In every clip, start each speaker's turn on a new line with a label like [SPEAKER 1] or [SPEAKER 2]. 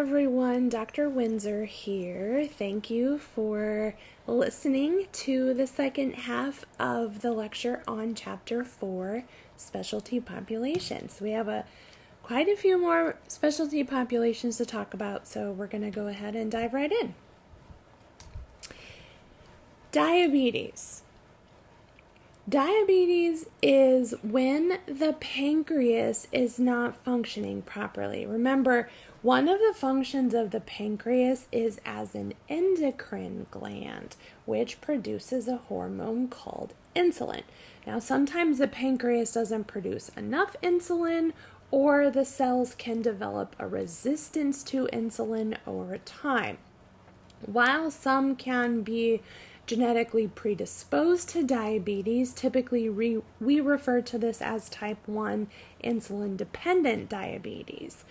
[SPEAKER 1] everyone, Dr. Windsor here. Thank you for listening to the second half of the lecture on Chapter 4, Specialty Populations. We have quite a few more specialty populations to talk about, so we're going to go ahead and dive right in. Diabetes. Diabetes is when the pancreas is not functioning properly. Remember, one of the functions of the pancreas is as an endocrine gland, which produces a hormone called insulin. Now, sometimes the pancreas doesn't produce enough insulin, or the cells can develop a resistance to insulin over time. While some can be genetically predisposed to diabetes, typically we refer to this as type 1 insulin-dependent diabetes.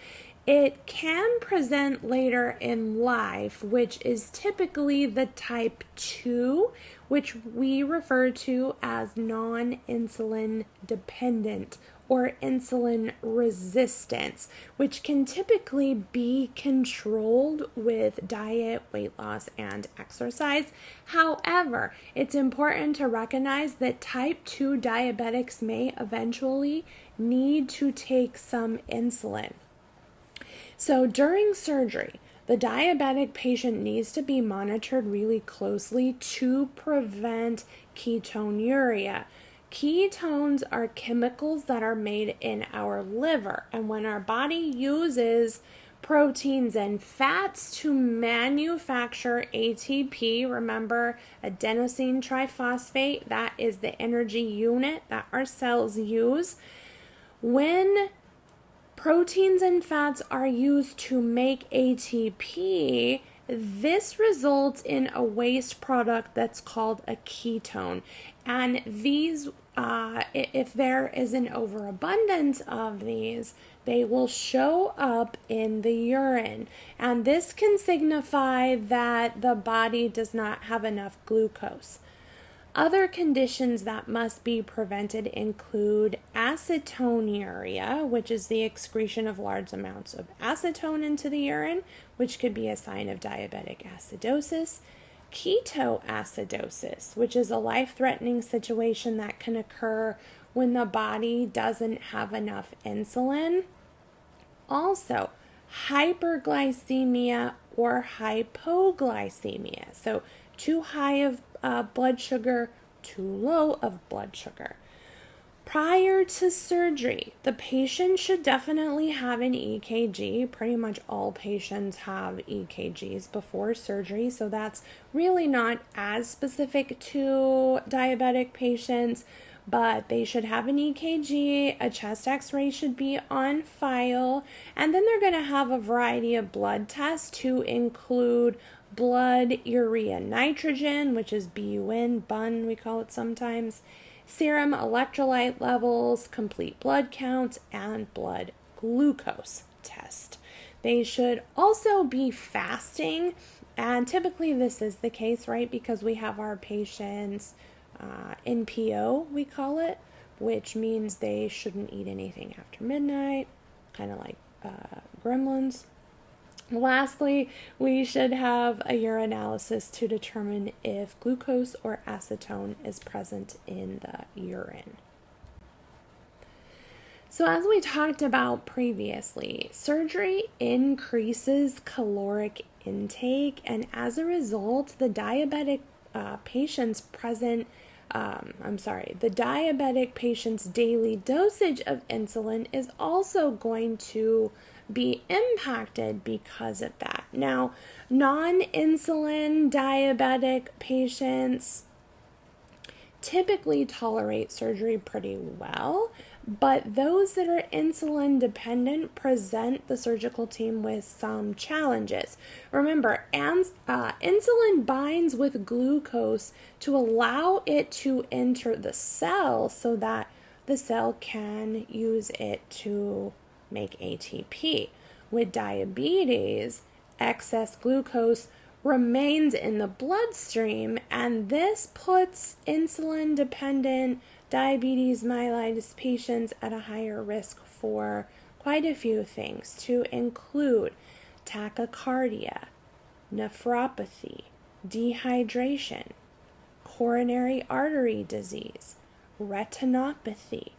[SPEAKER 1] It can present later in life, which is typically the type 2, which we refer to as non-insulin dependent or insulin resistance, which can typically be controlled with diet, weight loss, and exercise. However, it's important to recognize that type 2 diabetics may eventually need to take some insulin. So during surgery, the diabetic patient needs to be monitored really closely to prevent ketonuria. Ketones are chemicals that are made in our liver, and when our body uses proteins and fats to manufacture ATP, remember adenosine triphosphate, that is the energy unit that our cells use. When proteins and fats are used to make ATP, this results in a waste product that's called a ketone. And these, if there is an overabundance of these, they will show up in the urine. And this can signify that the body does not have enough glucose. Other conditions that must be prevented include acetonuria, which is the excretion of large amounts of acetone into the urine, which could be a sign of diabetic acidosis, ketoacidosis, which is a life-threatening situation that can occur when the body doesn't have enough insulin. Also, hyperglycemia or hypoglycemia, so too high of blood sugar, too low of blood sugar. Prior to surgery, the patient should definitely have an EKG. Pretty much all patients have EKGs before surgery, so that's really not as specific to diabetic patients, but they should have an EKG, a chest x-ray should be on file, and then they're going to have a variety of blood tests to include blood urea nitrogen, which is BUN we call it sometimes, serum electrolyte levels, complete blood counts, and blood glucose test. They should also be fasting, and typically this is the case, right, because we have our patients NPO, we call it, which means they shouldn't eat anything after midnight, kind of like gremlins. Lastly, we should have a urinalysis to determine if glucose or acetone is present in the urine. So as we talked about previously, surgery increases caloric intake, and as a result, the diabetic patient's daily dosage of insulin is also going to be impacted because of that. Now, non-insulin diabetic patients typically tolerate surgery pretty well, but those that are insulin dependent present the surgical team with some challenges. Remember, insulin binds with glucose to allow it to enter the cell so that the cell can use it to make ATP. With diabetes, excess glucose remains in the bloodstream, and this puts insulin-dependent diabetes mellitus patients at a higher risk for quite a few things, to include tachycardia, nephropathy, dehydration, coronary artery disease, retinopathy,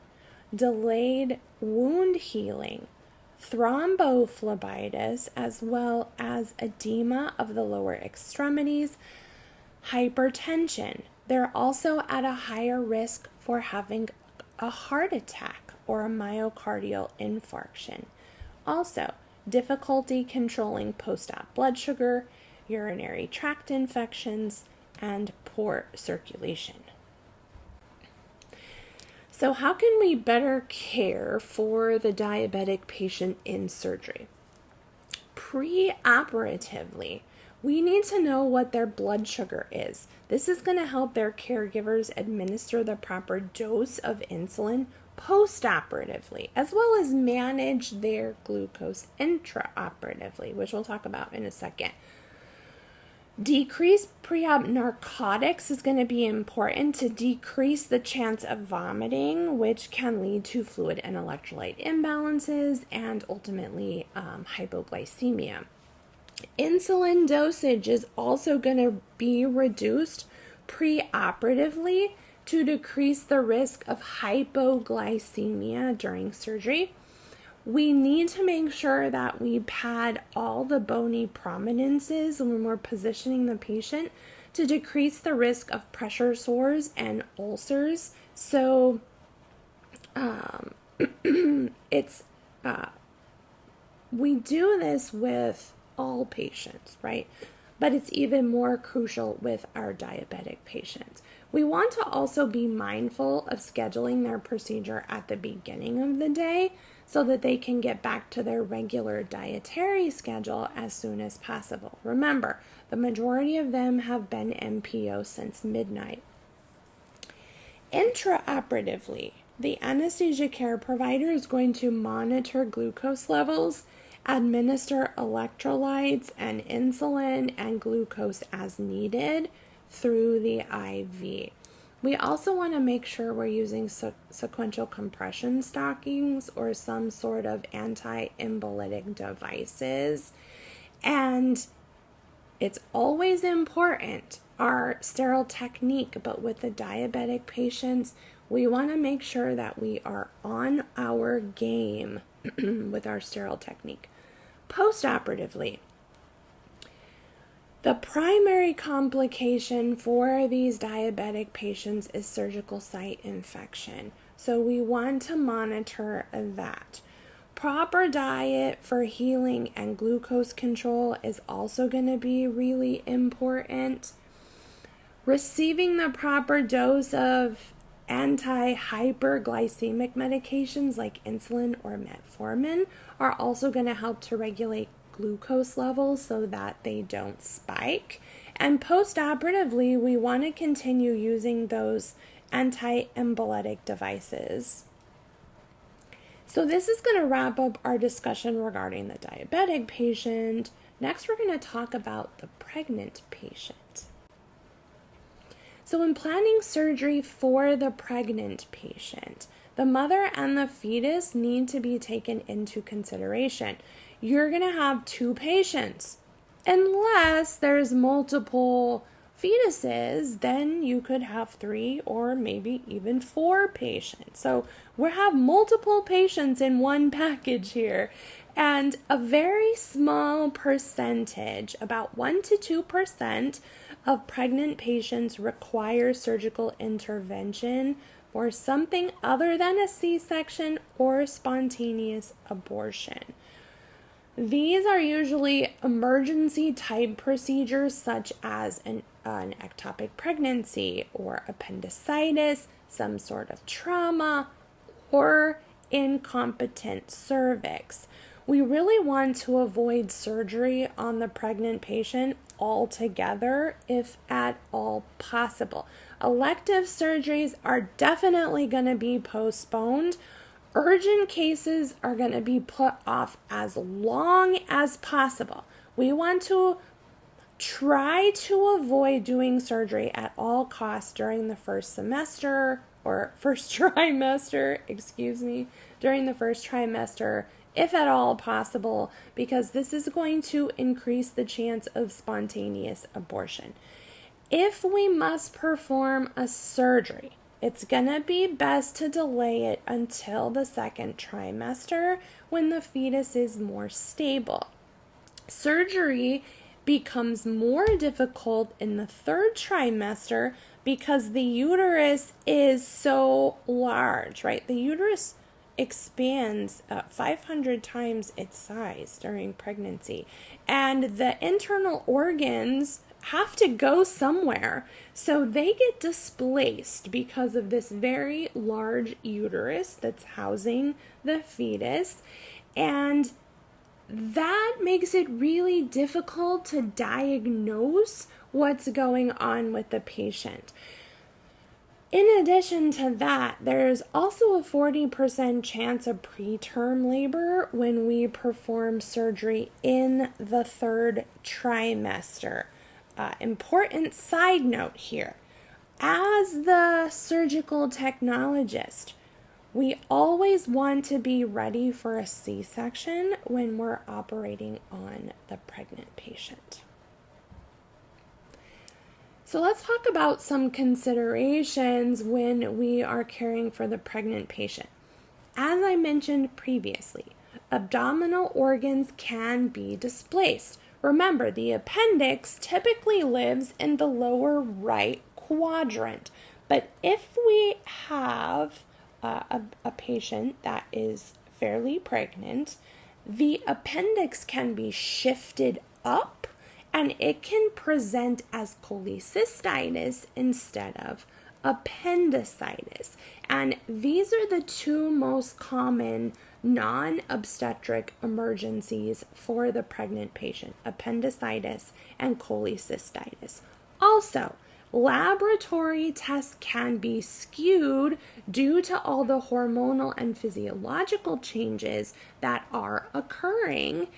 [SPEAKER 1] delayed wound healing, thrombophlebitis, as well as edema of the lower extremities, hypertension. They're also at a higher risk for having a heart attack or a myocardial infarction. Also, difficulty controlling post-op blood sugar, urinary tract infections, and poor circulation. So how can we better care for the diabetic patient in surgery? Pre-operatively, we need to know what their blood sugar is. This is going to help their caregivers administer the proper dose of insulin post-operatively, as well as manage their glucose intraoperatively, which we'll talk about in a second. Decreased pre-op narcotics is going to be important to decrease the chance of vomiting, which can lead to fluid and electrolyte imbalances and ultimately hypoglycemia. Insulin dosage is also going to be reduced pre-operatively to decrease the risk of hypoglycemia during surgery. We need to make sure that we pad all the bony prominences when we're positioning the patient to decrease the risk of pressure sores and ulcers. So we do this with all patients, right? But it's even more crucial with our diabetic patients. We want to also be mindful of scheduling their procedure at the beginning of the day so that they can get back to their regular dietary schedule as soon as possible. Remember, the majority of them have been NPO since midnight. Intraoperatively, the anesthesia care provider is going to monitor glucose levels, administer electrolytes and insulin and glucose as needed through the IV. We also want to make sure we're using sequential compression stockings or some sort of anti-embolytic devices. And it's always important, our sterile technique, but with the diabetic patients, we want to make sure that we are on our game with our sterile technique. Post-operatively, the primary complication for these diabetic patients is surgical site infection. So we want to monitor that. Proper diet for healing and glucose control is also going to be really important. Receiving the proper dose of anti-hyperglycemic medications like insulin or metformin are also going to help to regulate glucose levels so that they don't spike. And post-operatively, we want to continue using those anti-embolytic devices. So this is going to wrap up our discussion regarding the diabetic patient. Next, we're going to talk about the pregnant patient. So in planning surgery for the pregnant patient, the mother and the fetus need to be taken into consideration. You're going to have 2 patients. Unless there's multiple fetuses, then you could have 3 or maybe even 4 patients. So we have multiple patients in one package here. And a very small percentage, about 1 to 2% of pregnant patients require surgical intervention for something other than a C-section or spontaneous abortion. These are usually emergency type procedures such as an ectopic pregnancy or appendicitis, some sort of trauma, or incompetent cervix. We really want to avoid surgery on the pregnant patient altogether if at all possible. Elective surgeries are definitely going to be postponed. Urgent cases are going to be put off as long as possible. We want to try to avoid doing surgery at all costs during the first trimester, during the first trimester if at all possible, because this is going to increase the chance of spontaneous abortion. If we must perform a surgery, it's going to be best to delay it until the second trimester when the fetus is more stable. Surgery becomes more difficult in the third trimester because the uterus is so large, right? The uterus expands 500 times its size during pregnancy, and the internal organs have to go somewhere, so they get displaced because of this very large uterus that's housing the fetus, and that makes it really difficult to diagnose what's going on with the patient. In addition to that, there's also a 40% chance of preterm labor when we perform surgery in the third trimester. Important side note here. As the surgical technologist, we always want to be ready for a C-section when we're operating on the pregnant patient. So let's talk about some considerations when we are caring for the pregnant patient. As I mentioned previously, abdominal organs can be displaced. Remember, the appendix typically lives in the lower right quadrant, but if we have a patient that is fairly pregnant, the appendix can be shifted up and it can present as cholecystitis instead of appendicitis. And these are the two most common non-obstetric emergencies for the pregnant patient: appendicitis and cholecystitis. Also, laboratory tests can be skewed due to all the hormonal and physiological changes that are occurring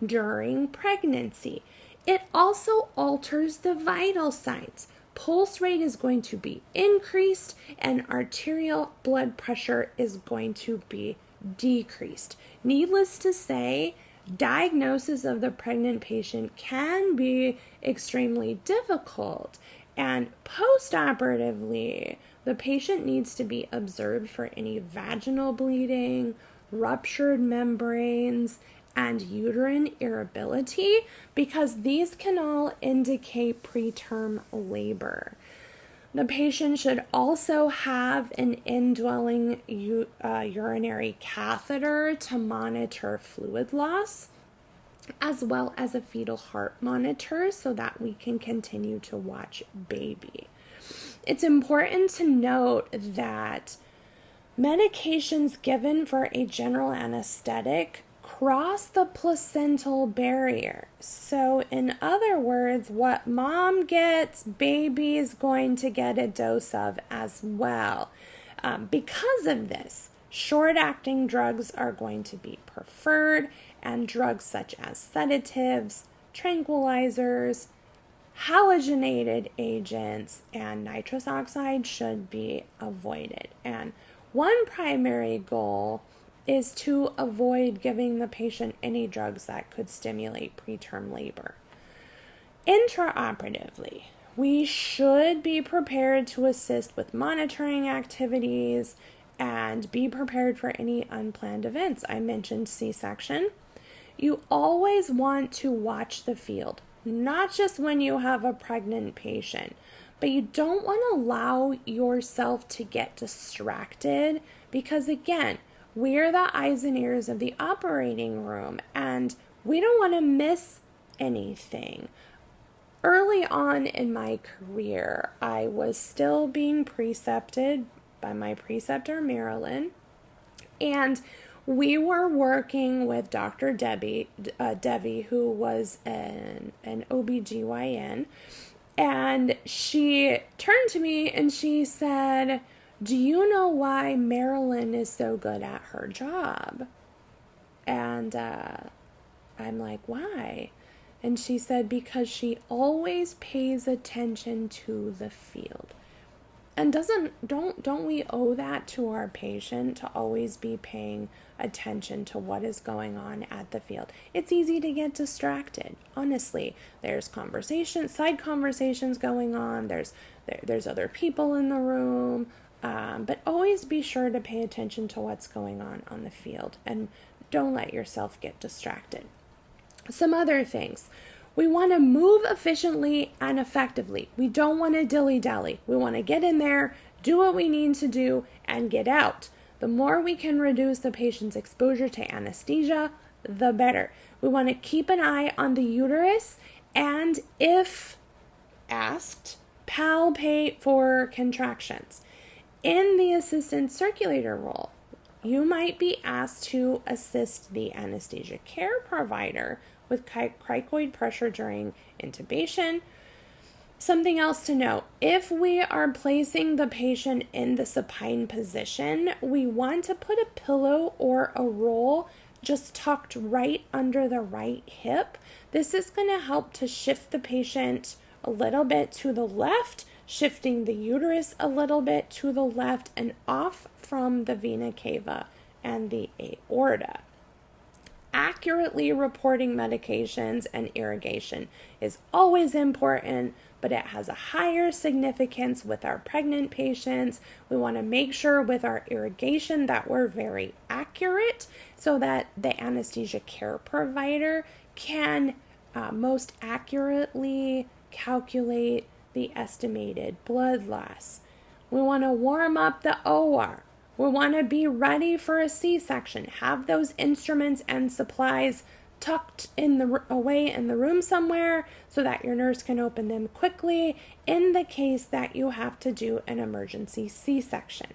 [SPEAKER 1] during pregnancy. It also alters the vital signs. Pulse rate is going to be increased and arterial blood pressure is going to be decreased. Needless to say, diagnosis of the pregnant patient can be extremely difficult, and post-operatively, the patient needs to be observed for any vaginal bleeding, ruptured membranes, and uterine irritability, because these can all indicate preterm labor. The patient should also have an indwelling urinary catheter to monitor fluid loss, as well as a fetal heart monitor so that we can continue to watch baby. It's important to note that medications given for a general anesthetic cross the placental barrier. So in other words, what mom gets, baby is going to get a dose of as well. Because of this, short-acting drugs are going to be preferred, and drugs such as sedatives, tranquilizers, halogenated agents, and nitrous oxide should be avoided. And one primary goal is to avoid giving the patient any drugs that could stimulate preterm labor. Intraoperatively, we should be prepared to assist with monitoring activities and be prepared for any unplanned events. I mentioned C-section. You always want to watch the field, not just when you have a pregnant patient, but you don't want to allow yourself to get distracted, because again, we're the eyes and ears of the operating room, and we don't want to miss anything. Early on in my career, I was still being precepted by my preceptor, Marilyn, and we were working with Dr. Debbie, who was an OBGYN, and she turned to me and she said, "Do you know why Marilyn is so good at her job?" And I'm like, "Why?" And she said, "Because she always pays attention to the field." And don't we owe that to our patient to always be paying attention to what is going on at the field? It's easy to get distracted. Honestly, there's side conversations going on. There's other people in the room, but always be sure to pay attention to what's going on the field, and don't let yourself get distracted. Some other things. We want to move efficiently and effectively. We don't want to dilly-dally. We want to get in there, do what we need to do, and get out. The more we can reduce the patient's exposure to anesthesia, the better. We want to keep an eye on the uterus, and if asked, palpate for contractions. In the assistant circulator role, you might be asked to assist the anesthesia care provider with cricoid pressure during intubation. Something else to note, if we are placing the patient in the supine position, we want to put a pillow or a roll just tucked right under the right hip. This is going to help to shift the patient a little bit to the left, shifting the uterus a little bit to the left and off from the vena cava and the aorta. Accurately reporting medications and irrigation is always important, but it has a higher significance with our pregnant patients. We want to make sure with our irrigation that we're very accurate so that the anesthesia care provider can most accurately calculate the estimated blood loss. We want to warm up the OR. We want to be ready for a C-section. Have those instruments and supplies tucked away in the room somewhere so that your nurse can open them quickly in the case that you have to do an emergency C-section.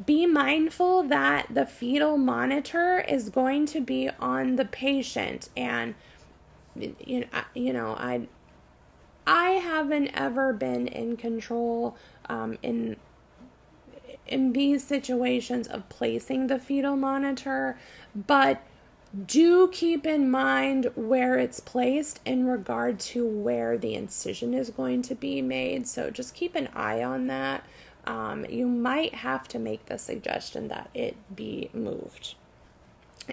[SPEAKER 1] Be mindful that the fetal monitor is going to be on the patient, and I haven't ever been in control in these situations of placing the fetal monitor, but do keep in mind where it's placed in regard to where the incision is going to be made. So just keep an eye on that. You might have to make the suggestion that it be moved.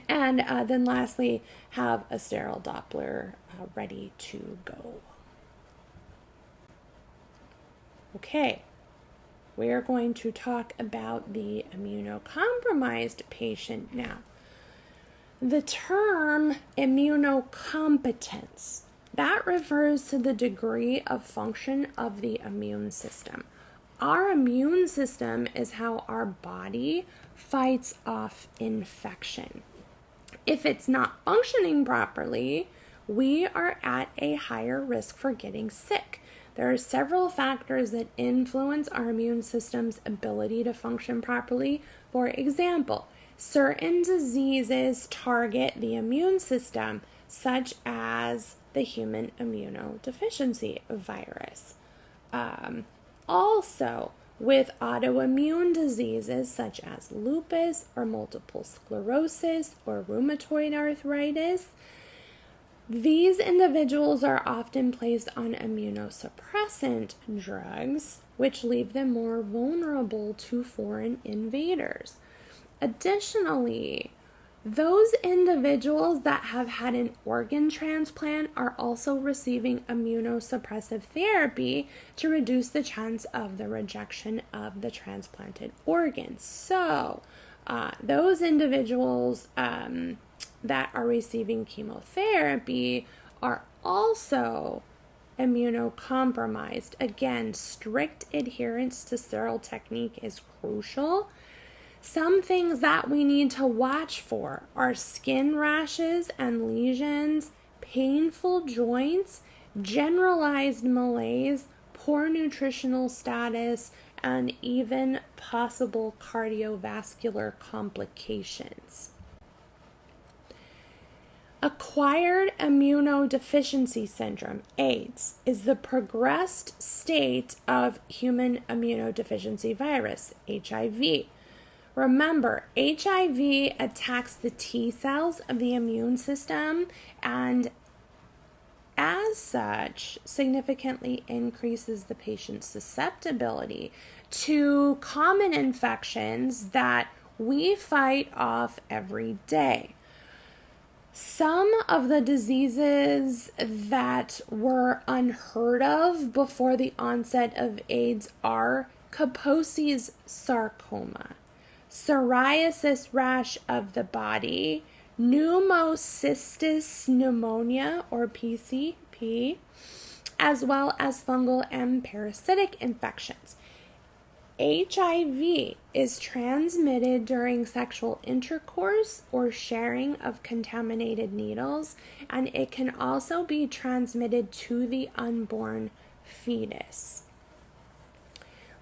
[SPEAKER 1] And then lastly, have a sterile Doppler ready to go. Okay. We are going to talk about the immunocompromised patient now. The term immunocompetence, that refers to the degree of function of the immune system. Our immune system is how our body fights off infection. If it's not functioning properly, we are at a higher risk for getting sick. There are several factors that influence our immune system's ability to function properly. For example, certain diseases target the immune system, such as the human immunodeficiency virus. Also, with autoimmune diseases such as lupus or multiple sclerosis or rheumatoid arthritis, these individuals are often placed on immunosuppressant drugs, which leave them more vulnerable to foreign invaders. Additionally, those individuals that have had an organ transplant are also receiving immunosuppressive therapy to reduce the chance of the rejection of the transplanted organs. So, those individuals that are receiving chemotherapy are also immunocompromised. Again, strict adherence to sterile technique is crucial. Some things that we need to watch for are skin rashes and lesions, painful joints, generalized malaise, poor nutritional status, and even possible cardiovascular complications. Acquired immunodeficiency syndrome, AIDS, is the progressed state of human immunodeficiency virus, HIV. Remember, HIV attacks the T cells of the immune system, and as as such, significantly increases the patient's susceptibility to common infections that we fight off every day. Some of the diseases that were unheard of before the onset of AIDS are Kaposi's sarcoma, psoriasis rash of the body, pneumocystis pneumonia, or PCP, as well as fungal and parasitic infections. HIV is transmitted during sexual intercourse or sharing of contaminated needles, and it can also be transmitted to the unborn fetus.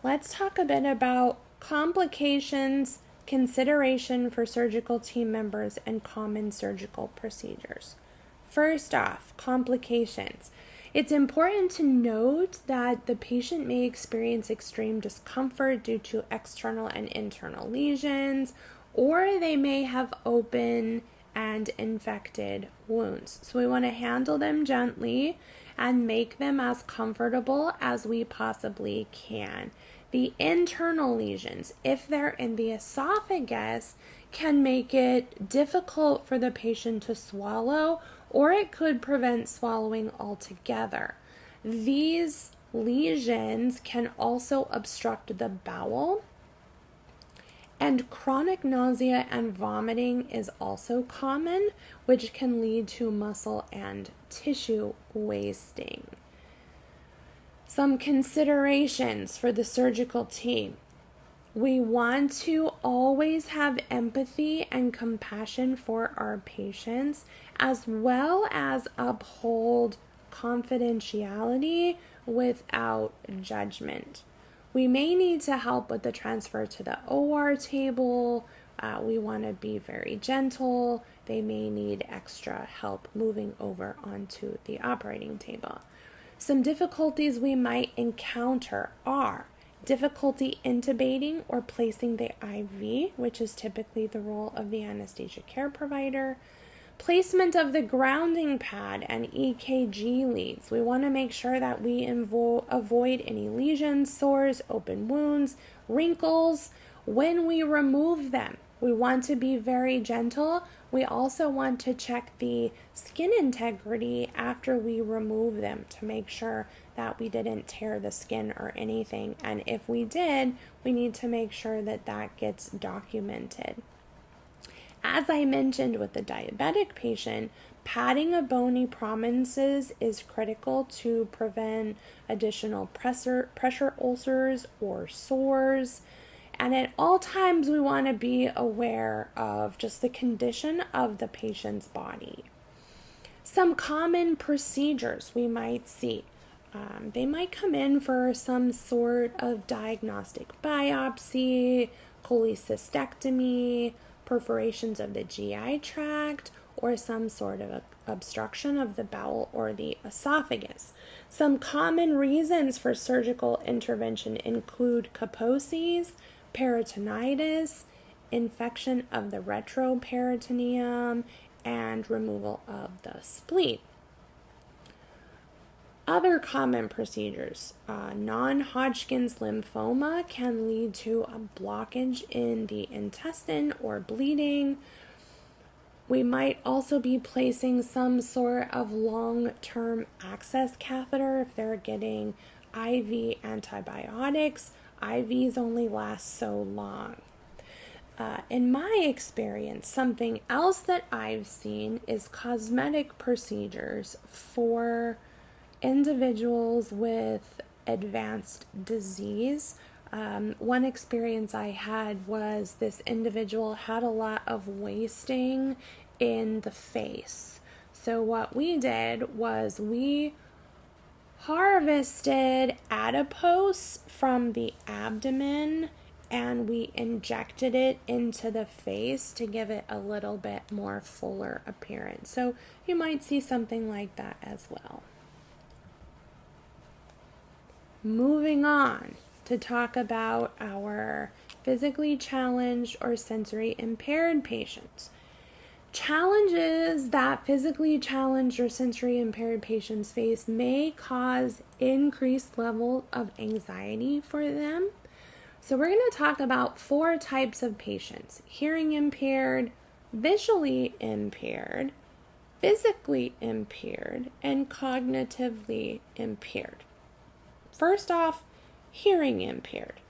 [SPEAKER 1] Let's talk a bit about complications, consideration for surgical team members, and common surgical procedures. First off, complications. It's important to note that the patient may experience extreme discomfort due to external and internal lesions, or they may have open and infected wounds. So we want to handle them gently and make them as comfortable as we possibly can. The internal lesions, if they're in the esophagus, can make it difficult for the patient to swallow, or it could prevent swallowing altogether. These lesions can also obstruct the bowel, and chronic nausea and vomiting is also common, which can lead to muscle and tissue wasting. Some considerations for the surgical team. We want to always have empathy and compassion for our patients, as well as uphold confidentiality without judgment. We may need to help with the transfer to the OR table. We want to be very gentle. They may need extra help moving over onto the operating table. Some difficulties we might encounter are difficulty intubating or placing the IV, which is typically the role of the anesthesia care provider. Placement of the grounding pad and EKG leads. We want to make sure that we avoid any lesions, sores, open wounds, wrinkles when we remove them. We want to be very gentle. We also want to check the skin integrity after we remove them to make sure that we didn't tear the skin or anything. And if we did, we need to make sure that that gets documented. As I mentioned with the diabetic patient, padding of bony prominences is critical to prevent additional pressure ulcers or sores. And at all times, we want to be aware of just the condition of the patient's body. Some common procedures we might see. They might come in for some sort of diagnostic biopsy, cholecystectomy, perforations of the GI tract, or some sort of obstruction of the bowel or the esophagus. Some common reasons for surgical intervention include Kaposi's, peritonitis, infection of the retroperitoneum, and removal of the spleen. Other common procedures, non-Hodgkin's lymphoma can lead to a blockage in the intestine or bleeding. We might also be placing some sort of long-term access catheter if they're getting IV antibiotics. IVs only last so long. In my experience, something else that I've seen is cosmetic procedures for individuals with advanced disease. One experience I had was this individual had a lot of wasting in the face. So what we did was we harvested adipose from the abdomen and we injected it into the face to give it a little bit more fuller appearance. So you might see something like that as well. Moving on to talk about our physically challenged or sensory impaired patients. Challenges that physically challenged or sensory impaired patients face may cause increased level of anxiety for them. So we're going to talk about 4 types of patients: hearing impaired, visually impaired, physically impaired, and cognitively impaired. First off, hearing impaired.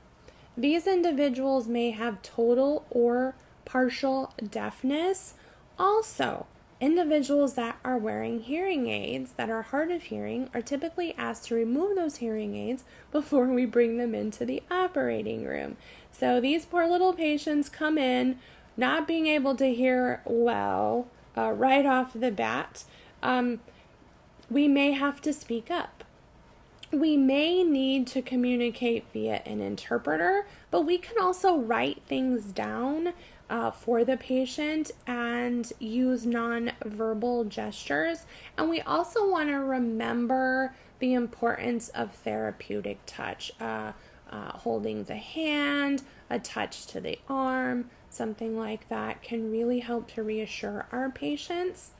[SPEAKER 1] These individuals may have total or partial deafness. Also, individuals that are wearing hearing aids that are hard of hearing are typically asked to remove those hearing aids before we bring them into the operating room. So these poor little patients come in not being able to hear well right off the bat. We may have to speak up. We may need to communicate via an interpreter, but we can also write things down for the patient and use nonverbal gestures. And we also want to remember the importance of therapeutic touch, holding the hand, a touch to the arm, something like that can really help to reassure our patients.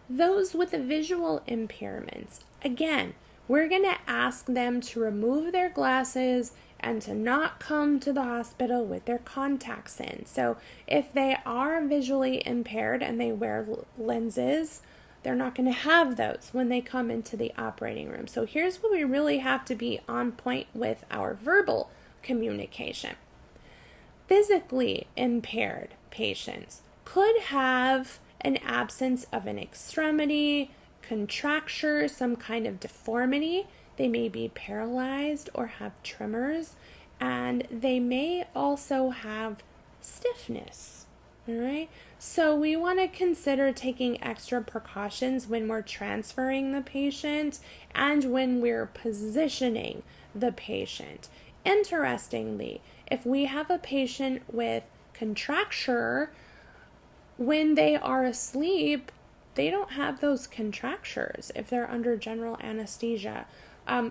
[SPEAKER 1] Those with visual impairments, again, we're going to ask them to remove their glasses and to not come to the hospital with their contacts in. So if they are visually impaired and they wear lenses, they're not going to have those when they come into the operating room. So here's where we really have to be on point with our verbal communication. Physically impaired patients could have an absence of an extremity, contracture, some kind of deformity. They may be paralyzed or have tremors, and they may also have stiffness. All right. So we want to consider taking extra precautions when we're transferring the patient and when we're positioning the patient. Interestingly, if we have a patient with contracture, when they are asleep, they don't have those contractures if they're under general anesthesia.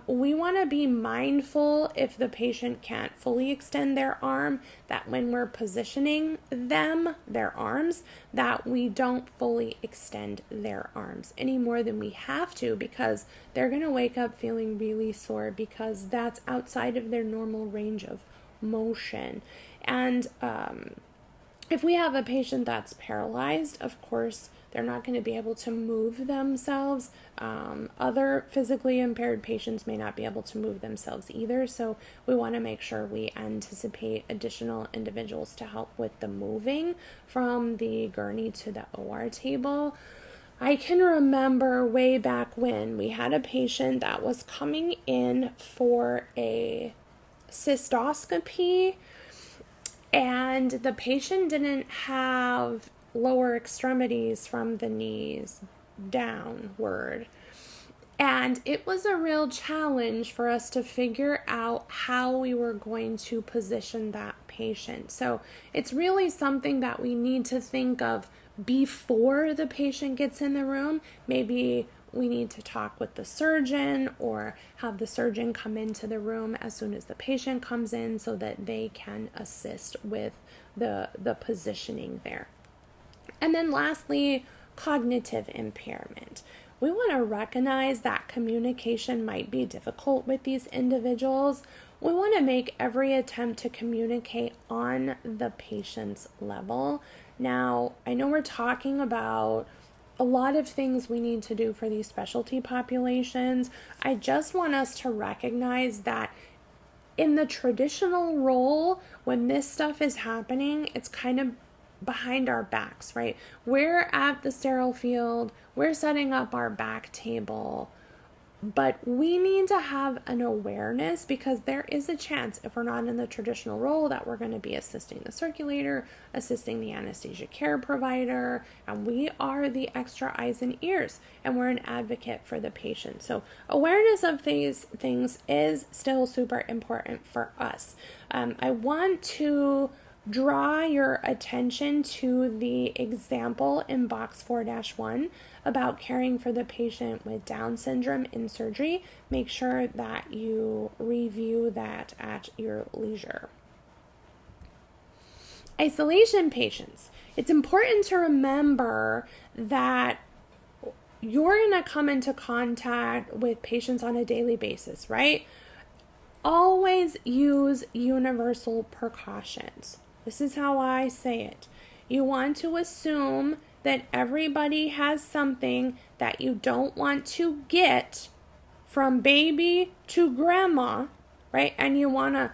[SPEAKER 1] We want to be mindful if the patient can't fully extend their arm, that when we're positioning them, their arms, that we don't fully extend their arms any more than we have to, because they're going to wake up feeling really sore because that's outside of their normal range of motion. And if we have a patient that's paralyzed, of course, they're not going to be able to move themselves. Other physically impaired patients may not be able to move themselves either, so we want to make sure we anticipate additional individuals to help with the moving from the gurney to the OR table. I can remember way back when we had a patient that was coming in for a cystoscopy, and the patient didn't have lower extremities from the knees downward. And it was a real challenge for us to figure out how we were going to position that patient. So it's really something that we need to think of before the patient gets in the room. Maybe we need to talk with the surgeon or have the surgeon come into the room as soon as the patient comes in so that they can assist with the positioning there. And then lastly, cognitive impairment. We want to recognize that communication might be difficult with these individuals. We want to make every attempt to communicate on the patient's level. Now, I know we're talking about a lot of things we need to do for these specialty populations. I just want us to recognize that in the traditional role, when this stuff is happening, it's kind of behind our backs, right? We're at the sterile field, we're setting up our back table, but we need to have an awareness, because there is a chance, if we're not in the traditional role, that we're going to be assisting the circulator, assisting the anesthesia care provider, and we are the extra eyes and ears, and we're an advocate for the patient. So awareness of these things is still super important for us. I want to draw your attention to the example in box 4-1 about caring for the patient with Down syndrome in surgery. Make sure that you review that at your leisure. Isolation patients. It's important to remember that you're going to come into contact with patients on a daily basis, right? Always use universal precautions. This is how I say it. You want to assume that everybody has something that you don't want to get from baby to grandma, right? And you want to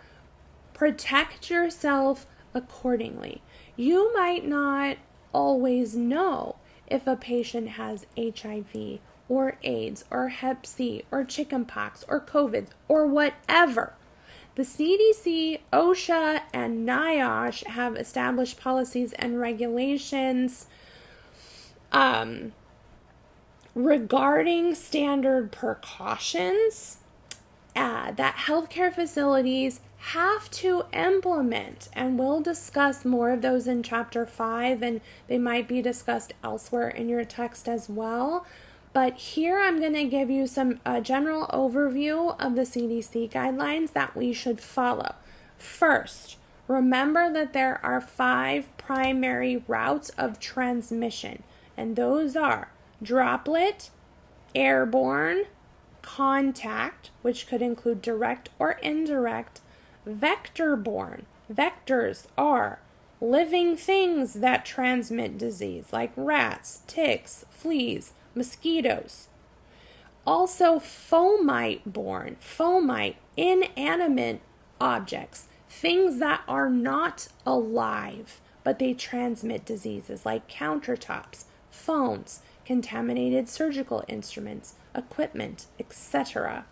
[SPEAKER 1] protect yourself accordingly. You might not always know if a patient has HIV or AIDS or Hep C or chickenpox or COVID or whatever. The CDC, OSHA, and NIOSH have established policies and regulations regarding standard precautions that healthcare facilities have to implement, and we'll discuss more of those in chapter 5, and they might be discussed elsewhere in your text as well. But here I'm going to give you some general overview of the CDC guidelines that we should follow. First, remember that there are 5 primary routes of transmission, and those are droplet, airborne, contact, which could include direct or indirect, vector-borne. Vectors are living things that transmit disease, like rats, ticks, fleas, mosquitoes. Also fomite-borne. Fomite, inanimate objects, things that are not alive, but they transmit diseases, like countertops, phones, contaminated surgical instruments, equipment, etc.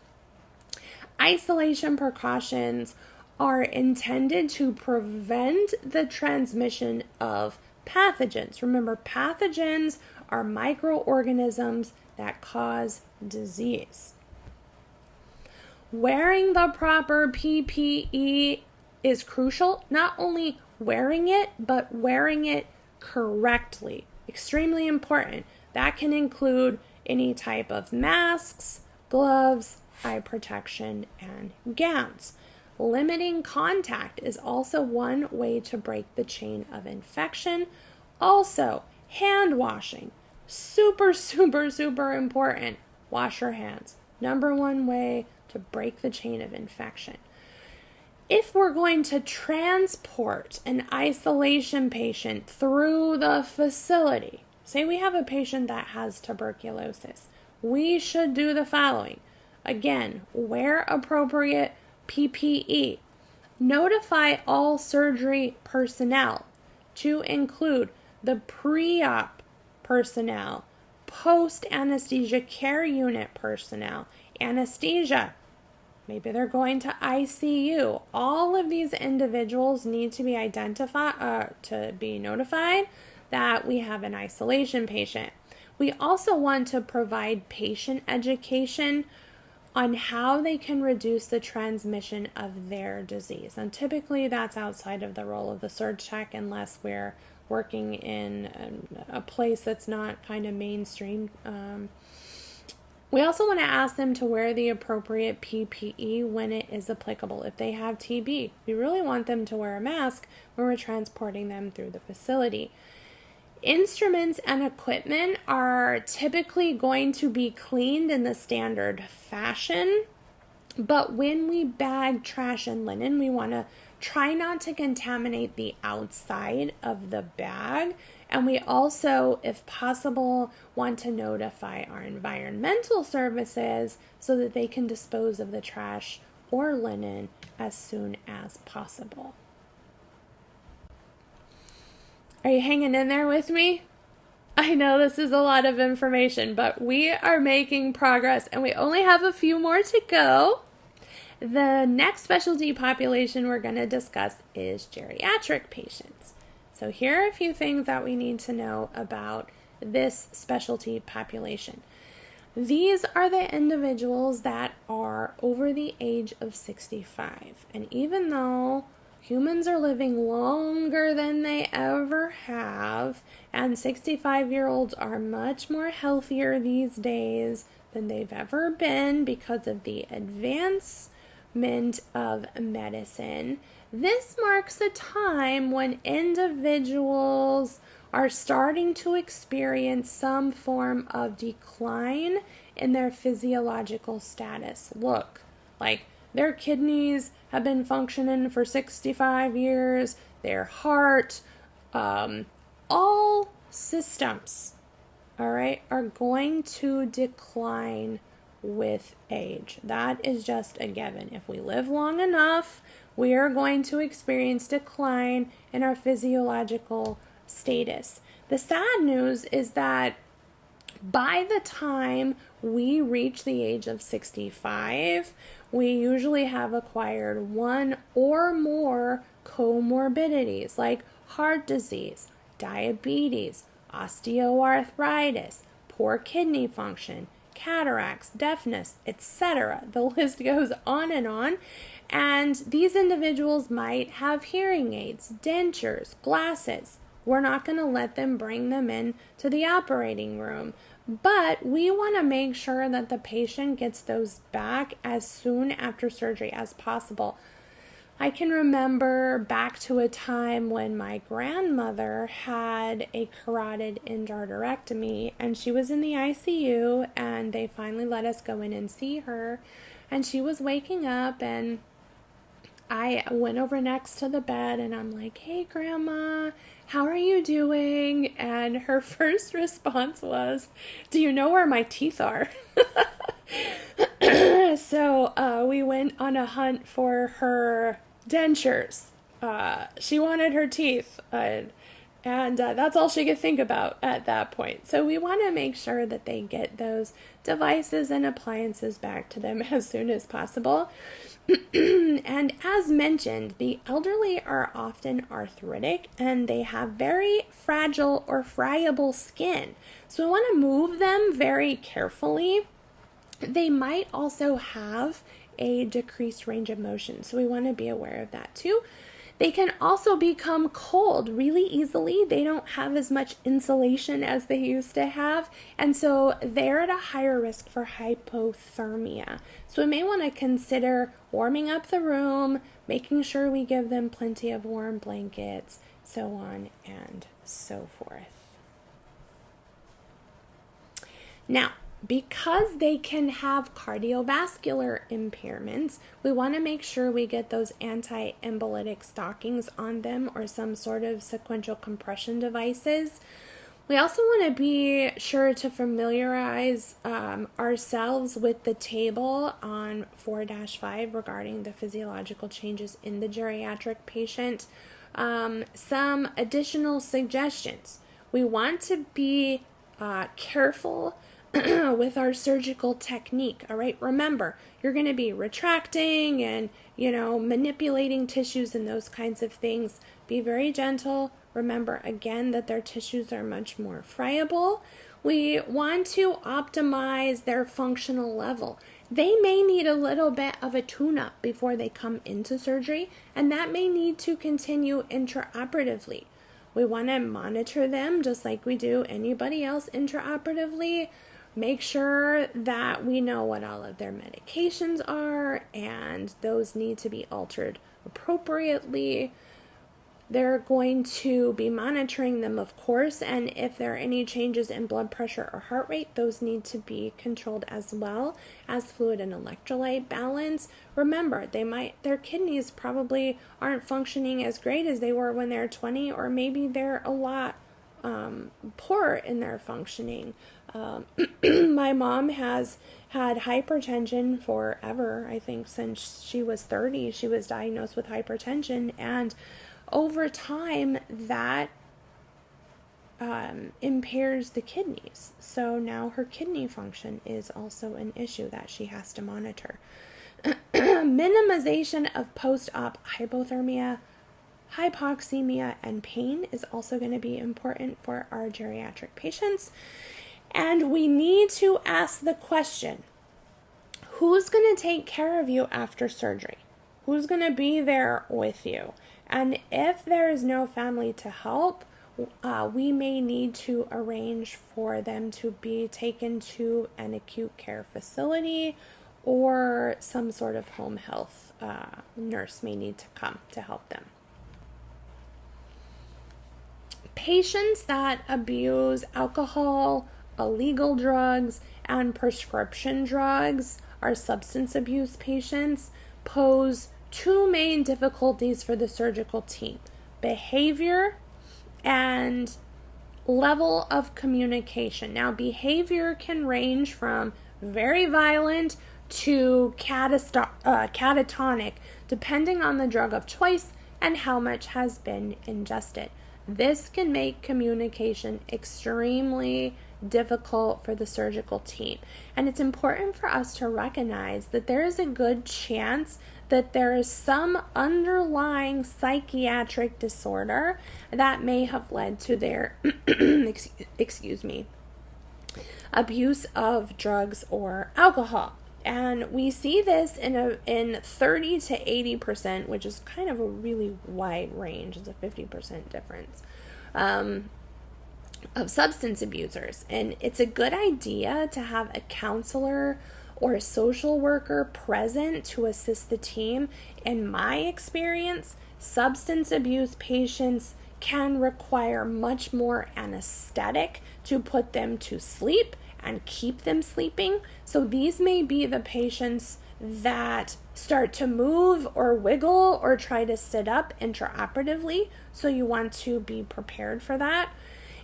[SPEAKER 1] Isolation precautions are intended to prevent the transmission of pathogens. Remember, pathogens are microorganisms that cause disease. Wearing the proper PPE is crucial. Not only wearing it, but wearing it correctly. Extremely important. That can include any type of masks, gloves, eye protection, and gowns. Limiting contact is also one way to break the chain of infection. Also, hand washing. Super important. Wash your hands. Number 1 way to break the chain of infection. If we're going to transport an isolation patient through the facility, say we have a patient that has tuberculosis, we should do the following. Again, wear appropriate PPE. Notify all surgery personnel to include the pre-op personnel, post-anesthesia care unit personnel, anesthesia. Maybe they're going to ICU. All of these individuals need to be to be notified that we have an isolation patient. We also want to provide patient education on how they can reduce the transmission of their disease. And typically that's outside of the role of the SurgTech unless we're working in a place that's not kind of mainstream. We also want to ask them to wear the appropriate PPE when it is applicable. If they have TB, we really want them to wear a mask when we're transporting them through the facility. Instruments and equipment are typically going to be cleaned in the standard fashion, but when we bag trash and linen, we want to try not to contaminate the outside of the bag. And we also, if possible, want to notify our environmental services so that they can dispose of the trash or linen as soon as possible. Are you hanging in there with me? I know this is a lot of information, but we are making progress and we only have a few more to go. The next specialty population we're going to discuss is geriatric patients. So here are a few things that we need to know about this specialty population. These are the individuals that are over the age of 65. And even though humans are living longer than they ever have, and 65-year-olds are much more healthier these days than they've ever been because of the advanced of medicine. This marks a time when individuals are starting to experience some form of decline in their physiological status. Look, like their kidneys have been functioning for 65 years, their heart, all systems, all right, are going to decline with age. That is just a given. If we live long enough, we are going to experience decline in our physiological status. The sad news is that by the time we reach the age of 65, we usually have acquired one or more comorbidities like heart disease, diabetes, osteoarthritis, poor kidney function, cataracts, deafness, etc. The list goes on. And these individuals might have hearing aids, dentures, glasses. We're not going to let them bring them in to the operating room. But we want to make sure that the patient gets those back as soon after surgery as possible. I can remember back to a time when my grandmother had a carotid endarterectomy, and she was in the ICU, and they finally let us go in and see her, and she was waking up, and I went over next to the bed, and I'm like, "Hey, Grandma, how are you doing?" And her first response was, "Do you know where my teeth are?" So we went on a hunt for her dentures. She wanted her teeth, and that's all she could think about at that point. So we want to make sure that they get those devices and appliances back to them as soon as possible. And as mentioned, the elderly are often arthritic and they have very fragile or friable skin. So we want to move them very carefully. They might also have a decreased range of motion, so we want to be aware of that too. They can also become cold really easily. They don't have as much insulation as they used to have, and so they're at a higher risk for hypothermia. So we may want to consider warming up the room, making sure we give them plenty of warm blankets, so on and so forth. Now, because they can have cardiovascular impairments, we want to make sure we get those anti-embolytic stockings on them or some sort of sequential compression devices. We also want to be sure to familiarize ourselves with the table on 4-5 regarding the physiological changes in the geriatric patient. Some additional suggestions. We want to be careful with our surgical technique, all right? Remember, you're going to be retracting and, manipulating tissues and those kinds of things. Be very gentle. Remember, again, that their tissues are much more friable. We want to optimize their functional level. They may need a little bit of a tune-up before they come into surgery, and that may need to continue intraoperatively. We want to monitor them just like we do anybody else intraoperatively. Make sure that we know what all of their medications are, and those need to be altered appropriately. They're going to be monitoring them, of course, and if there are any changes in blood pressure or heart rate, those need to be controlled as well as fluid and electrolyte balance. Remember, their kidneys probably aren't functioning as great as they were when they're 20, or maybe they're a lot poorer in their functioning. My mom has had hypertension forever. I think since she was 30, she was diagnosed with hypertension, and over time that impairs the kidneys. So now her kidney function is also an issue that she has to monitor. Minimization of post-op hypothermia, hypoxemia, and pain is also going to be important for our geriatric patients. And we need to ask the question, who's going to take care of you after surgery? Who's going to be there with you? And if there is no family to help, we may need to arrange for them to be taken to an acute care facility or some sort of home health nurse may need to come to help them. Patients that abuse alcohol, illegal drugs, and prescription drugs, our substance abuse patients, pose two main difficulties for the surgical team: behavior and level of communication. Now, behavior can range from very violent to catatonic, depending on the drug of choice and how much has been ingested. This can make communication extremely difficult for the surgical team. And it's important for us to recognize that there is a good chance that there is some underlying psychiatric disorder that may have led to their abuse of drugs or alcohol. And we see this in 30 to 80%, which is kind of a really wide range. It's a 50% difference of substance abusers. And it's a good idea to have a counselor or a social worker present to assist the team. In my experience, substance abuse patients can require much more anesthetic to put them to sleep and keep them sleeping. So these may be the patients that start to move or wiggle or try to sit up intraoperatively. So you want to be prepared for that.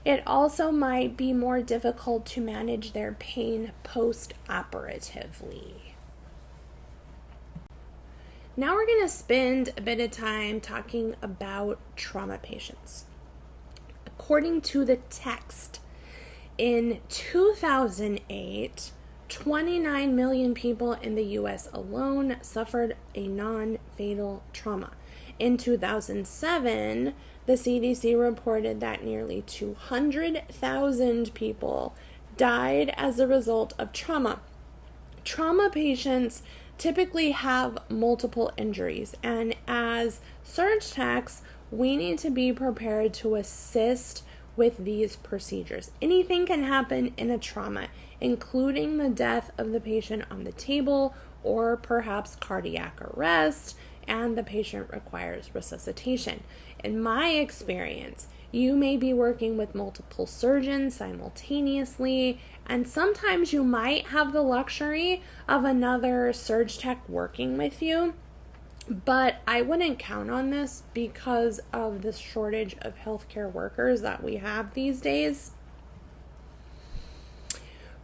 [SPEAKER 1] It also might be more difficult to manage their pain post-operatively. Now we're going to spend a bit of time talking about trauma patients. According to the text, in 2008, 29 million people in the U.S. alone suffered a non-fatal trauma. In 2007, the CDC reported that nearly 200,000 people died as a result of trauma. Trauma patients typically have multiple injuries, and as SurgTechs, we need to be prepared to assist with these procedures. Anything can happen in a trauma, including the death of the patient on the table or perhaps cardiac arrest, and the patient requires resuscitation. In my experience, you may be working with multiple surgeons simultaneously, and sometimes you might have the luxury of another SurgTech working with you, but I wouldn't count on this because of the shortage of healthcare workers that we have these days.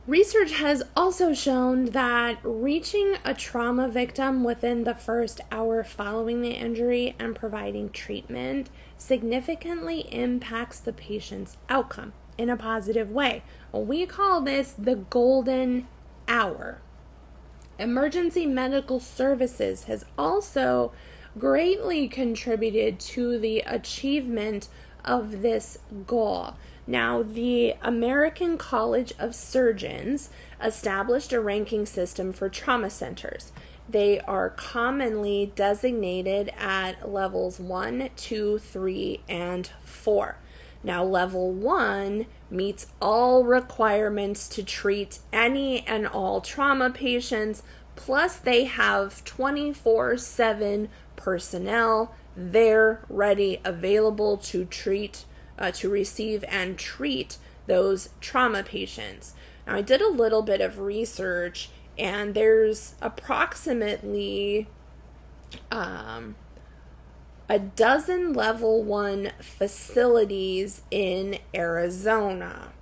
[SPEAKER 1] Research has also shown that reaching a trauma victim within the first hour following the injury and providing treatment significantly impacts the patient's outcome in a positive way. We call this the golden hour. Emergency medical services has also greatly contributed to the achievement of this goal. Now, the American College of Surgeons established a ranking system for trauma centers. They are commonly designated at levels 1, 2, 3, and 4. Now, level 1 meets all requirements to treat any and all trauma patients, plus they have 24/7 personnel there, ready, available to receive and treat those trauma patients. Now, I did a little bit of research, and there's approximately a dozen level 1 facilities in Arizona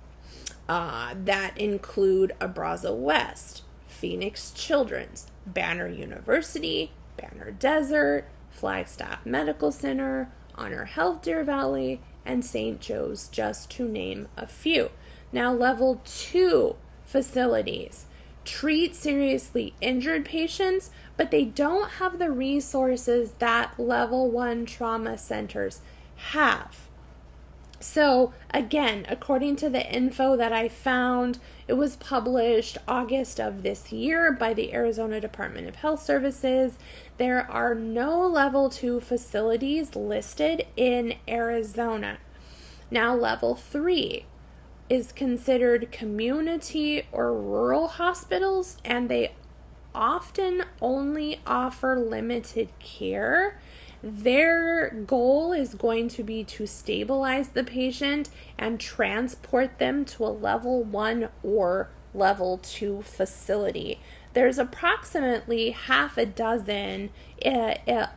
[SPEAKER 1] that include Abraza West, Phoenix Children's, Banner University, Banner Desert, Flagstaff Medical Center, Honor Health Deer Valley, and St. Joe's, just to name a few. Now, level 2 facilities treat seriously injured patients, but they don't have the resources that level 1 trauma centers have. So again, according to the info that I found, it was published August of this year by the Arizona Department of Health Services. There are no level 2 facilities listed in Arizona. Now, level 3 is considered community or rural hospitals, and they often only offer limited care. Their goal is going to be to stabilize the patient and transport them to a level 1 or level 2 facility. There's approximately half a dozen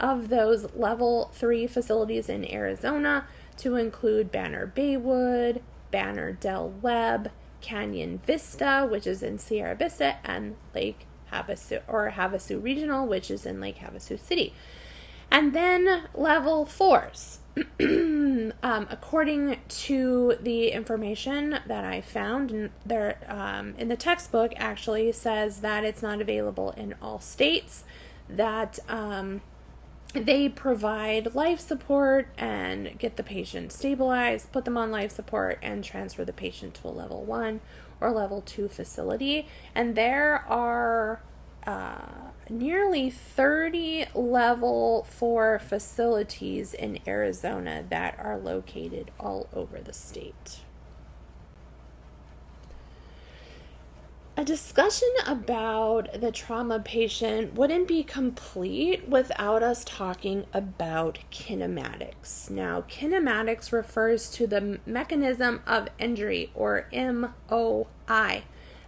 [SPEAKER 1] of those level 3 facilities in Arizona, to include Banner Baywood, Banner Del Webb, Canyon Vista, which is in Sierra Vista, and Lake Havasu, or Havasu Regional, which is in Lake Havasu City. And then level 4s. According to the information that I found there in the textbook, actually says that it's not available in all states, that they provide life support and get the patient stabilized, put them on life support, and transfer the patient to a level 1 or level 2 facility. And there are nearly 30 level 4 facilities in Arizona that are located all over the state. A discussion about the trauma patient wouldn't be complete without us talking about kinematics. Now, kinematics refers to the mechanism of injury, or MOI.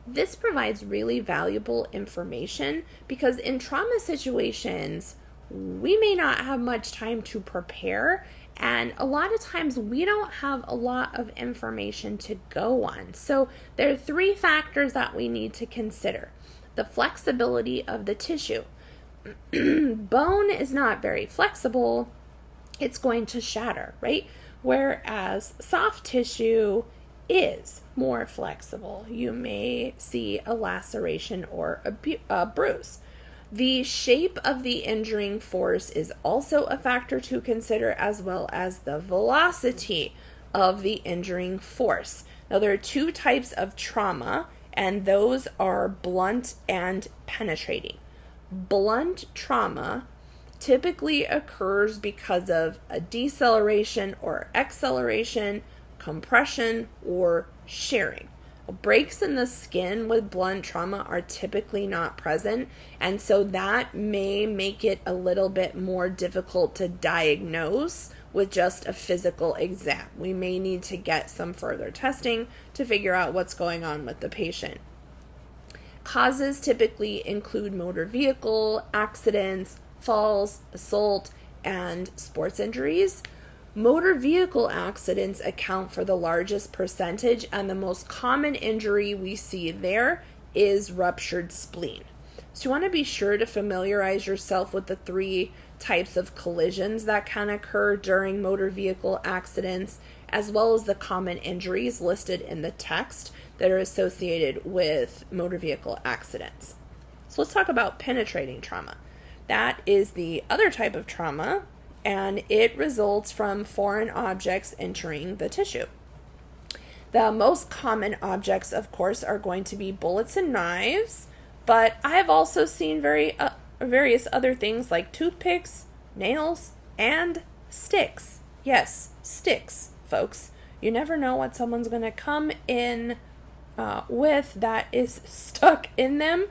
[SPEAKER 1] This provides really valuable information because in trauma situations, we may not have much time to prepare, and a lot of times we don't have a lot of information to go on. So there are 3 factors that we need to consider. The flexibility of the tissue. Bone is not very flexible. It's going to shatter, right? Whereas soft tissue is more flexible. You may see a laceration or a bruise. The shape of the injuring force is also a factor to consider, as well as the velocity of the injuring force. Now, there are 2 types of trauma, and those are blunt and penetrating. Blunt trauma typically occurs because of a deceleration or acceleration, compression, or shearing. Breaks in the skin with blunt trauma are typically not present, and so that may make it a little bit more difficult to diagnose with just a physical exam. We may need to get some further testing to figure out what's going on with the patient. Causes typically include motor vehicle accidents, falls, assault, and sports injuries. Motor vehicle accidents account for the largest percentage, and the most common injury we see there is ruptured spleen. So you want to be sure to familiarize yourself with the 3 types of collisions that can occur during motor vehicle accidents, as well as the common injuries listed in the text that are associated with motor vehicle accidents. So let's talk about penetrating trauma. That is the other type of trauma, and it results from foreign objects entering the tissue. The most common objects, of course, are going to be bullets and knives, but I have also seen various other things like toothpicks, nails, and sticks. Yes, sticks, folks. You never know what someone's going to come in with that is stuck in them.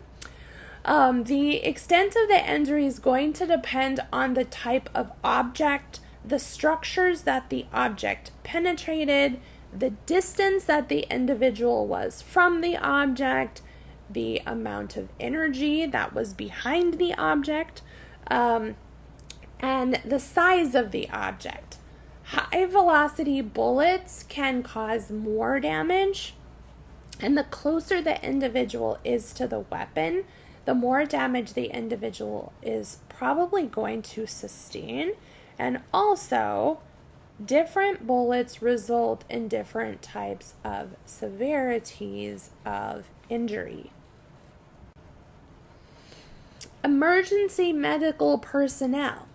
[SPEAKER 1] The extent of the injury is going to depend on the type of object, the structures that the object penetrated, the distance that the individual was from the object, the amount of energy that was behind the object, and the size of the object. High velocity bullets can cause more damage, and the closer the individual is to the weapon, the more damage the individual is probably going to sustain. And also, different bullets result in different types of severities of injury. Emergency medical personnel.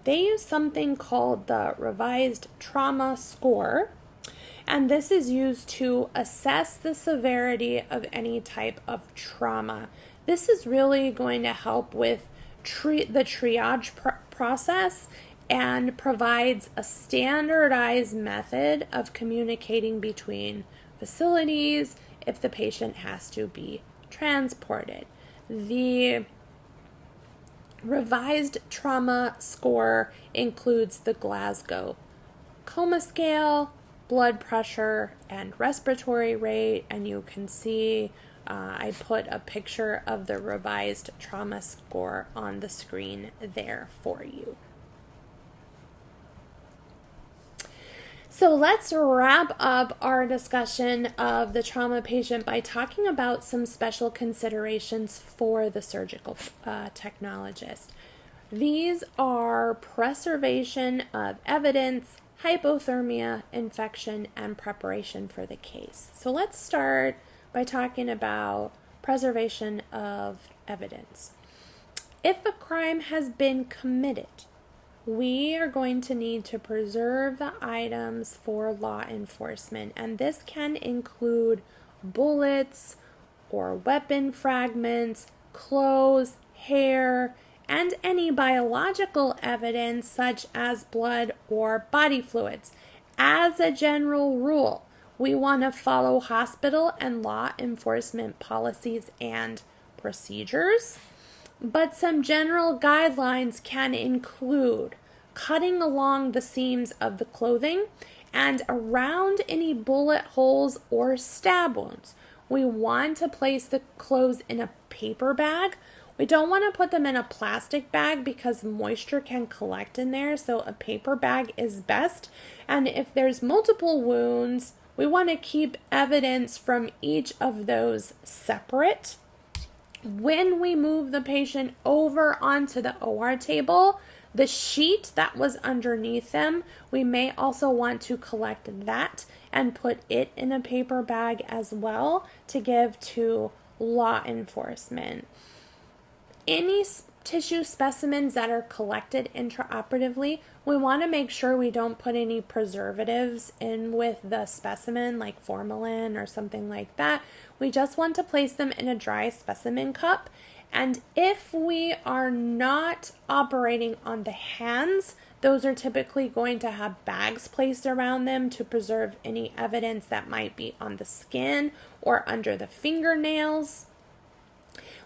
[SPEAKER 1] They use something called the Revised Trauma Score, and this is used to assess the severity of any type of trauma. This is really going to help with the triage process and provides a standardized method of communicating between facilities if the patient has to be transported. The Revised trauma score includes the Glasgow Coma Scale, blood pressure, and respiratory rate, and you can see I put a picture of the revised trauma score on the screen there for you. So let's wrap up our discussion of the trauma patient by talking about some special considerations for the surgical technologist. These are preservation of evidence, hypothermia, infection, and preparation for the case. So let's start by talking about preservation of evidence. If a crime has been committed, we are going to need to preserve the items for law enforcement, and this can include bullets or weapon fragments, clothes, hair, and any biological evidence such as blood or body fluids. As a general rule, we want to follow hospital and law enforcement policies and procedures. But some general guidelines can include cutting along the seams of the clothing and around any bullet holes or stab wounds. We want to place the clothes in a paper bag. We don't want to put them in a plastic bag because moisture can collect in there, so a paper bag is best. And if there's multiple wounds, we want to keep evidence from each of those separate. When we move the patient over onto the OR table, the sheet that was underneath them, we may also want to collect that and put it in a paper bag as well to give to law enforcement. Any tissue specimens that are collected intraoperatively, we want to make sure we don't put any preservatives in with the specimen, like formalin or something like that. We just want to place them in a dry specimen cup. And if we are not operating on the hands, those are typically going to have bags placed around them to preserve any evidence that might be on the skin or under the fingernails.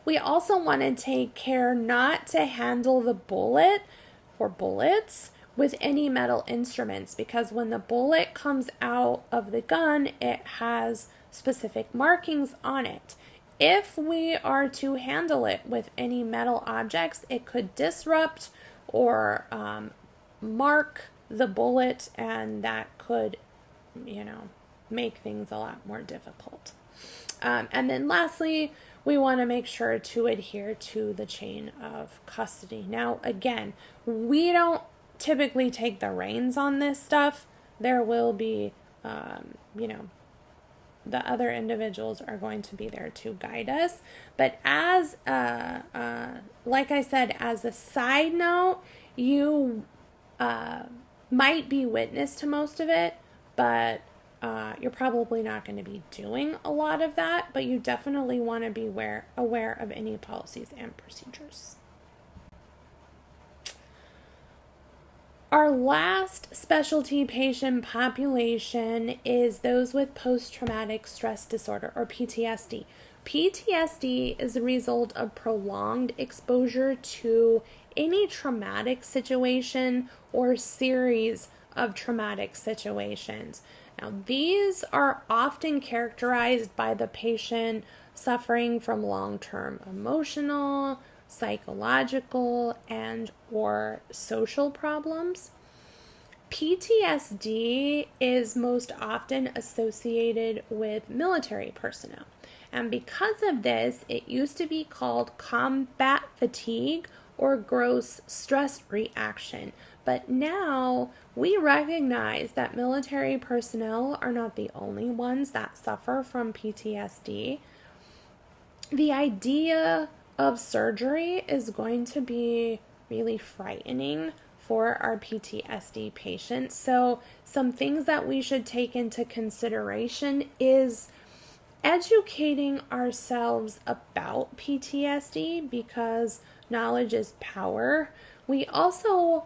[SPEAKER 1] We also want to take care not to handle the bullet or bullets with any metal instruments, because when the bullet comes out of the gun, it has specific markings on it. If we are to handle it with any metal objects, it could disrupt or mark the bullet, and that could, make things a lot more difficult. And then lastly, we want to make sure to adhere to the chain of custody. Now, again, we don't typically take the reins on this stuff. There will be, the other individuals are going to be there to guide us. But as, like I said, as a side note, you might be witness to most of it, but you're probably not going to be doing a lot of that, but you definitely want to be aware of any policies and procedures. Our last specialty patient population is those with post-traumatic stress disorder, or PTSD. PTSD is a result of prolonged exposure to any traumatic situation or series of traumatic situations. Now, these are often characterized by the patient suffering from long-term emotional, psychological, and or social problems. PTSD is most often associated with military personnel. And because of this, it used to be called combat fatigue or gross stress reaction. But now we recognize that military personnel are not the only ones that suffer from PTSD. The idea of surgery is going to be really frightening for our PTSD patients. So some things that we should take into consideration is educating ourselves about PTSD, because knowledge is power. We also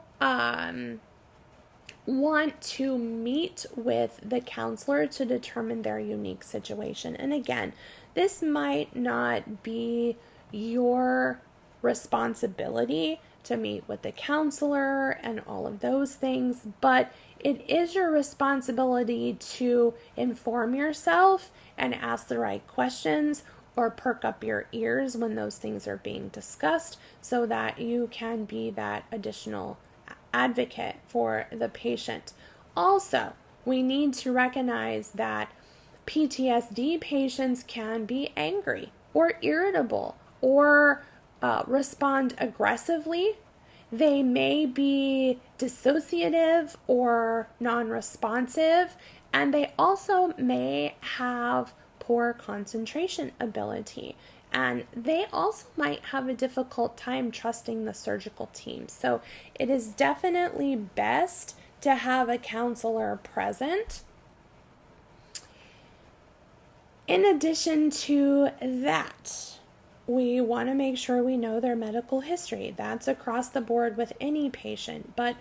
[SPEAKER 1] want to meet with the counselor to determine their unique situation. And again, this might not be your responsibility to meet with the counselor and all of those things, but it is your responsibility to inform yourself and ask the right questions or perk up your ears when those things are being discussed so that you can be that additional advocate for the patient. Also, we need to recognize that PTSD patients can be angry or irritable or respond aggressively. They may be dissociative or non-responsive, and they also may have poor concentration ability. And they also might have a difficult time trusting the surgical team. So it is definitely best to have a counselor present. In addition to that, we want to make sure we know their medical history. That's across the board with any patient. But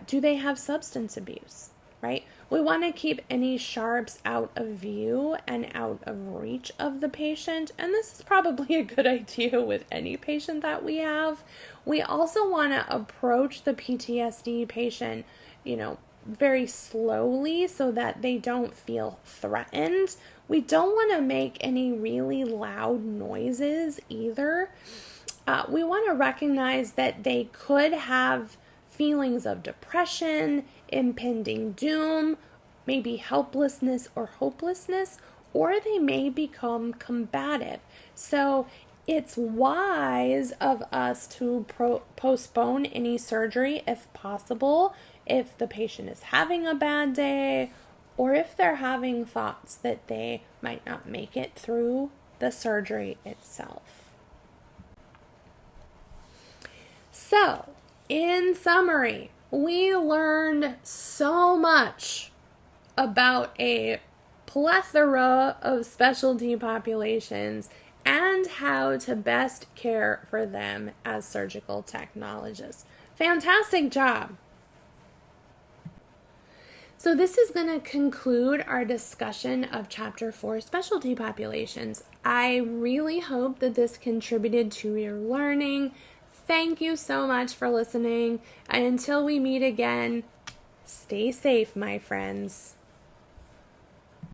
[SPEAKER 1] do they have substance abuse, right? We want to keep any sharps out of view and out of reach of the patient. And this is probably a good idea with any patient that we have. We also want to approach the PTSD patient, very slowly so that they don't feel threatened. We don't want to make any really loud noises either. We want to recognize that they could have feelings of depression, impending doom, maybe helplessness or hopelessness, or they may become combative. So it's wise of us to postpone any surgery if possible, if the patient is having a bad day, or if they're having thoughts that they might not make it through the surgery itself. So, in summary, we learned so much about a plethora of specialty populations and how to best care for them as surgical technologists. Fantastic job! So this is going to conclude our discussion of Chapter 4, Specialty Populations. I really hope that this contributed to your learning. Thank you so much for listening, and until we meet again, stay safe, my friends.